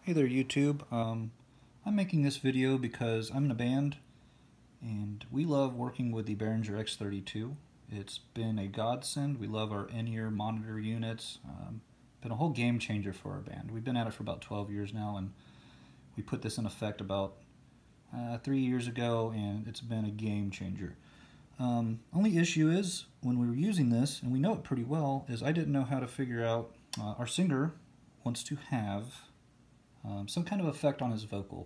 Hey there YouTube. I'm making this video because I'm in a band and we love working with the Behringer X32. It's been a godsend. We love our in-ear monitor units. Been a whole game changer for our band. We've been at it for about 12 years now, and we put this in effect about 3 years ago, and it's been a game changer. Only issue is when we were using this, and we know it pretty well, is I didn't know how to figure out our singer wants to have some kind of effect on his vocal.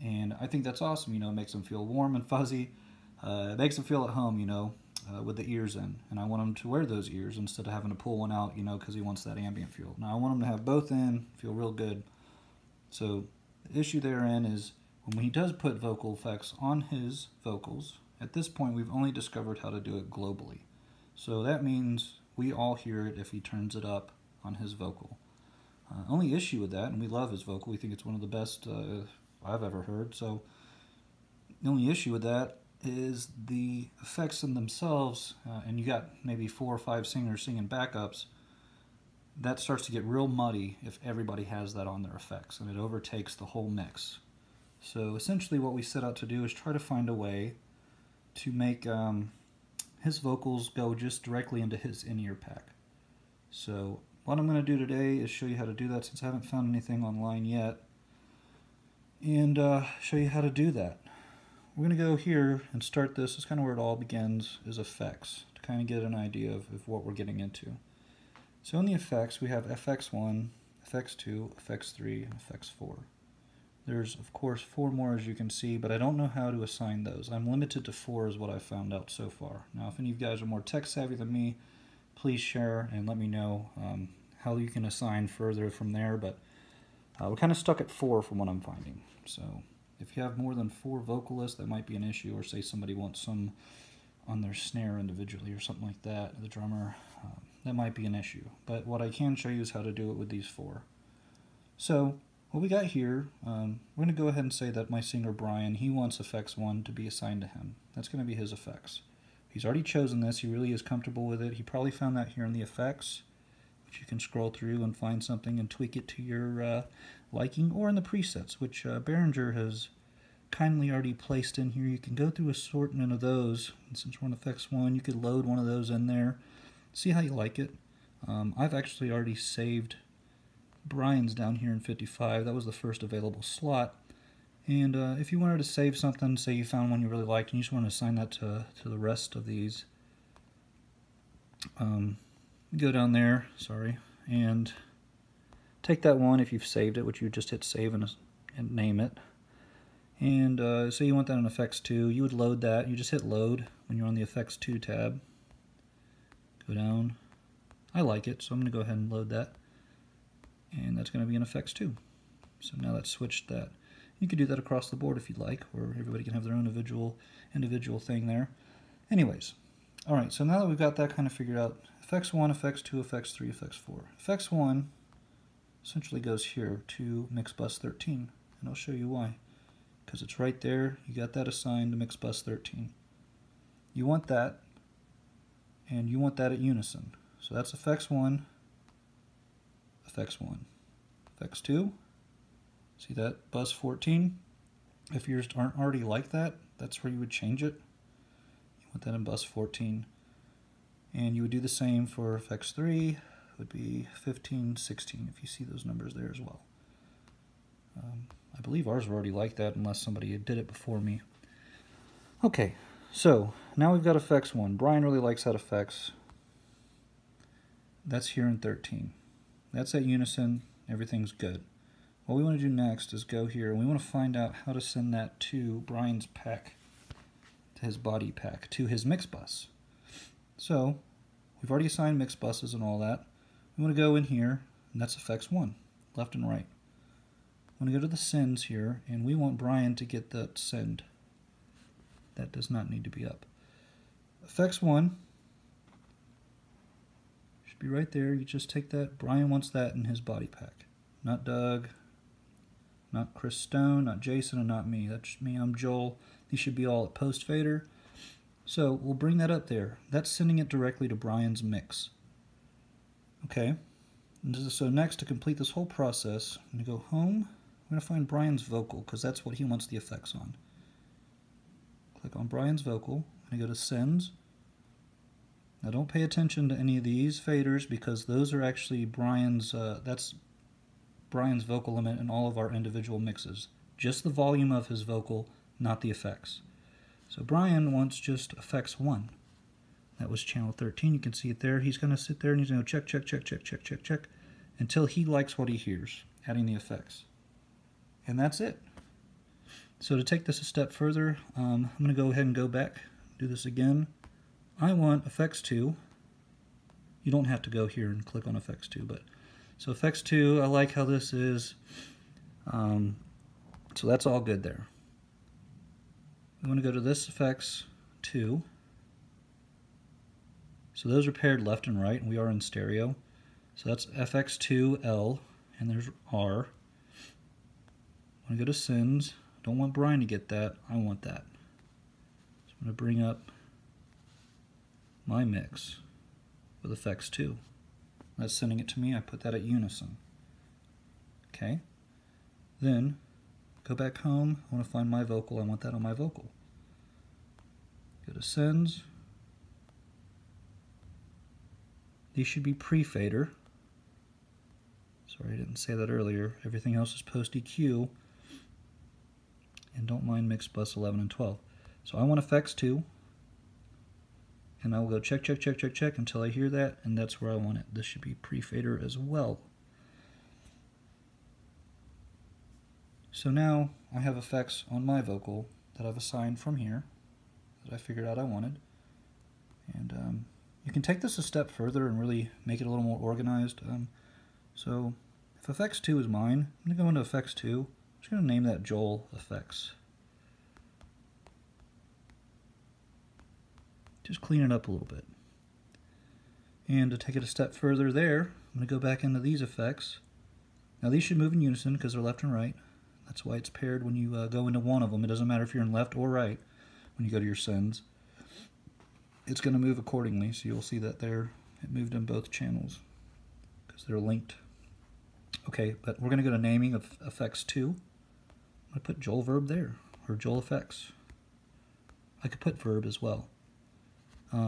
And I think that's awesome, it makes him feel warm and fuzzy. It makes him feel at home, with the ears in. And I want him to wear those ears instead of having to pull one out, because he wants that ambient feel. Now I want him to have both in, feel real good. So the issue therein is when he does put vocal effects on his vocals, at this point we've only discovered how to do it globally. So that means we all hear it if he turns it up on his vocal. Only issue with that, and we love his vocal, we think it's one of the best I've ever heard, so the only issue with that is the effects in themselves, and you got maybe 4 or 5 singers singing backups, that starts to get real muddy if everybody has that on their effects, and it overtakes the whole mix. So essentially what we set out to do is try to find a way to make his vocals go just directly into his in-ear pack. So what I'm going to do today is show you how to do that, since I haven't found anything online yet, and show you how to do that. We're going to go here and start this. This is kind of where it all begins, is effects, to kind of get an idea of what we're getting into. So in the effects, we have FX1, FX2, FX3, and FX4. There's, of course, 4 more, as you can see, but I don't know how to assign those. I'm limited to 4 is what I've found out so far. Now, if any of you guys are more tech savvy than me, please share and let me know how you can assign further from there, but we're kind of stuck at 4 from what I'm finding. So if you have more than 4 vocalists, that might be an issue, or say somebody wants some on their snare individually or something like that, the drummer, that might be an issue. But what I can show you is how to do it with these 4. So what we got here, we're going to go ahead and say that my singer Brian, he wants effects 1 to be assigned to him. That's going to be his effects. He's already chosen this. He really is comfortable with it. He probably found that here in the effects, which you can scroll through and find something and tweak it to your liking, or in the presets, which Behringer has kindly already placed in here. You can go through assortment of those, and since we're on effects 1, you could load one of those in there, see how you like it. I've actually already saved Brian's down here in 55. That was the first available slot. And if you wanted to save something, say you found one you really liked and you just want to assign that to the rest of these, go down there, and take that one if you've saved it, which you just hit save and name it. And so you want that in Effects 2, you would load that. You just hit load when you're on the Effects 2 tab. Go down. I like it, so I'm going to go ahead and load that. And that's going to be in Effects 2. So now that's switched that. You could do that across the board if you'd like, where everybody can have their own individual thing there. Anyways, alright, so now that we've got that kind of figured out, Effects 1, Effects 2, Effects 3, Effects 4. Effects 1 essentially goes here to Mix Bus 13, and I'll show you why. Because it's right there, you got that assigned to Mix Bus 13. You want that, and you want that at unison. So that's Effects 1, Effects 1. Effects 2, see that, bus 14? If yours aren't already like that, that's where you would change it. You want that in bus 14. And you would do the same for Effects 3, would be 15, 16, if you see those numbers there as well. I believe ours were already like that, unless somebody did it before me. Okay, so now we've got Effects 1. Brian really likes that effects. That's here in 13. That's at unison, everything's good. What we want to do next is go here, and we want to find out how to send that to Brian's pack, to his body pack, to his mix bus. So, we've already assigned mix buses and all that. We want to go in here, and that's Effects 1, left and right. We want to go to the sends here, and we want Brian to get that send. That does not need to be up. Effects 1 should be right there. You just take that. Brian wants that in his body pack. Not Doug, not Chris Stone, not Jason, and not me. That's me, I'm Joel. These should be all at post fader. So we'll bring that up there. That's sending it directly to Brian's mix. Okay. So next, to complete this whole process, I'm going to go home. I'm going to find Brian's vocal, because that's what he wants the effects on. Click on Brian's vocal. I'm going to go to Sends. Now don't pay attention to any of these faders, because those are actually Brian's, that's Brian's vocal limit in all of our individual mixes. Just the volume of his vocal, not the effects. So Brian wants just effects 1. That was channel 13. You can see it there. He's going to sit there and he's going to check, check, check, check, check, check, check, until he likes what he hears, adding the effects. And that's it. So to take this a step further, I'm going to go ahead and go back, do this again. I want effects 2. You don't have to go here and click on effects 2, but so effects 2, I like how this is. So that's all good there. I'm going to go to this effects 2. So those are paired left and right, and we are in stereo. So that's FX2L, and there's R. I'm going to go to Sends. Don't want Brian to get that. I want that. So I'm going to bring up my mix with effects 2. That's sending it to me. I put that at unison. Okay. Then go back home. I want to find my vocal. I want that on my vocal. Go to Sends. These should be pre-fader. Sorry, I didn't say that earlier. Everything else is post-EQ. And don't mind mix bus 11 and 12. So I want effects 2. And I will go check, check, check, check, check until I hear that, and that's where I want it. This should be pre-fader as well. So now I have effects on my vocal that I've assigned from here that I figured out I wanted. And you can take this a step further and really make it a little more organized. So if effects 2 is mine, I'm going to go into effects 2. I'm just going to name that Joel Effects. Just clean it up a little bit. And to take it a step further there, I'm going to go back into these effects. Now these should move in unison because they're left and right. That's why it's paired when you go into one of them. It doesn't matter if you're in left or right when you go to your sends. It's going to move accordingly, so you'll see that there. It moved in both channels because they're linked. Okay, but we're going to go to naming of effects 2. I'm going to put Joel Verb there, or Joel Effects. I could put Verb as well.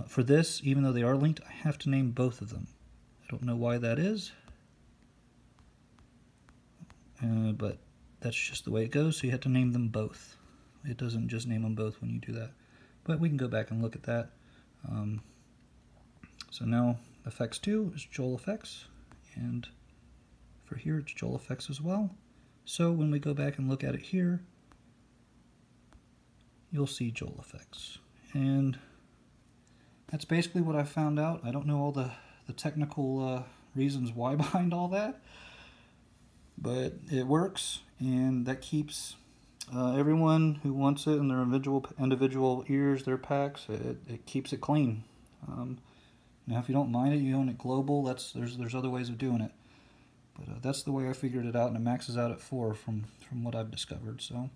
For this, even though they are linked, I have to name both of them. I don't know why that is, but that's just the way it goes, so you have to name them both. It doesn't just name them both when you do that. But we can go back and look at that. So now effects 2 is Joel Effects, and for here it's Joel Effects as well. So when we go back and look at it here, you'll see Joel Effects. And that's basically what I found out. I don't know all the technical reasons why behind all that, but it works, and that keeps everyone who wants it in their individual ears, their packs, it keeps it clean. Now if you don't mind it, you own it global, there's other ways of doing it. But that's the way I figured it out, and it maxes out at 4 from what I've discovered. So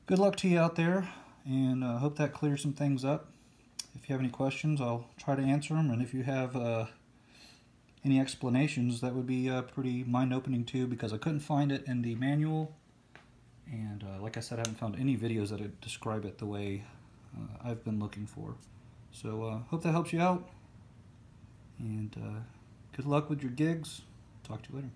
good luck to you out there, and I hope that clears some things up. If you have any questions, I'll try to answer them, and if you have any explanations, that would be pretty mind-opening too, because I couldn't find it in the manual, and like I said, I haven't found any videos that describe it the way I've been looking for. So hope that helps you out, and good luck with your gigs. Talk to you later.